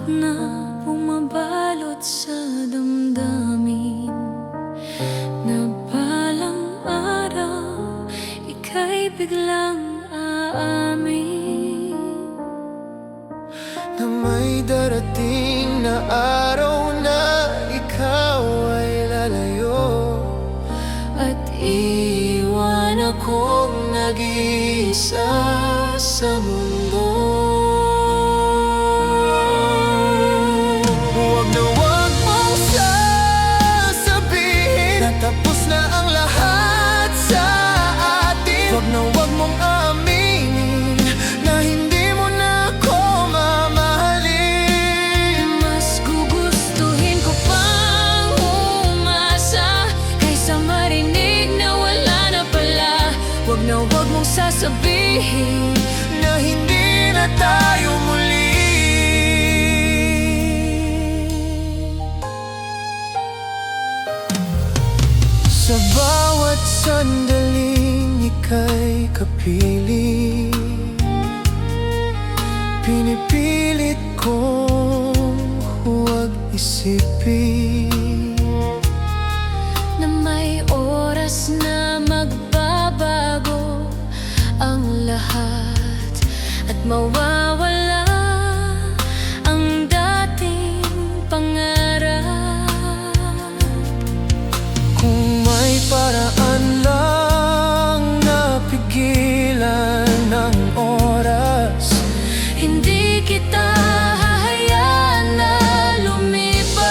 takot na bumabalot sa damdamin, na balang araw ika'y biglang aamin, na may darating na araw na ikaw ay lalayo, at iwan akong nag-iisa sa mundo. Huwag na huwag mong sasabihin na tapos na ang lahat sa atin. Huwag na huwag mong aminin na hindi mo na ako mamahalin. Mas gugustuhin ko pang umasa kaysa marinig na wala na pala. Huwag na huwag mong sasabihin na hindi na tayo muli. Sa bawat sandaling ika'y kapiling, pinipilit kong huwag isipin na may oras na magbabago ang lahat at mawawala ang dating pangarap. Kung may paraan lang na pigilan ng oras, Hindi kita hahayaan na lumipas.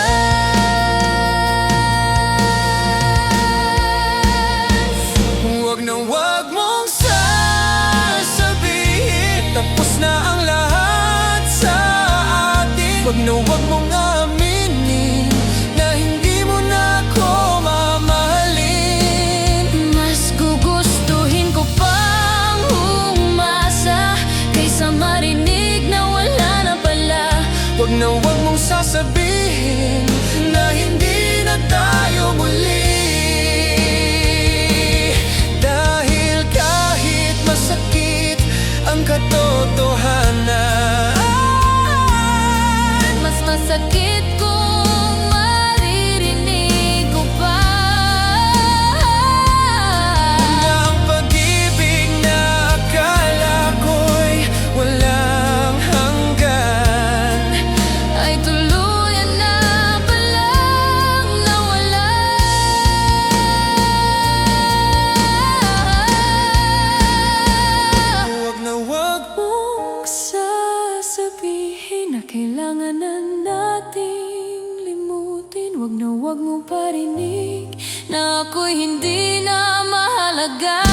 huwag na huwag mong sasabihin tapos na ang lahat sa atin. Huwag na huwag mong aminin na hindi mo na ako mamahalin. Mas gugustuhin ko pang umasa kaysa marinig na wala na pala. Huwag na huwag mong sasabihin na hindi na tayo muli. Dahil kahit masakit ang katotohanan, Mas masakit kung maririnig ko pa na ang pag-ibig na akala ko'y walang hanggan ay tuluyan na palang nawala. Huwag na huwag Mong sasabihin na kailangan na nating limutin. Huwag na huwag mo parinig na ako'y hindi na mahalaga.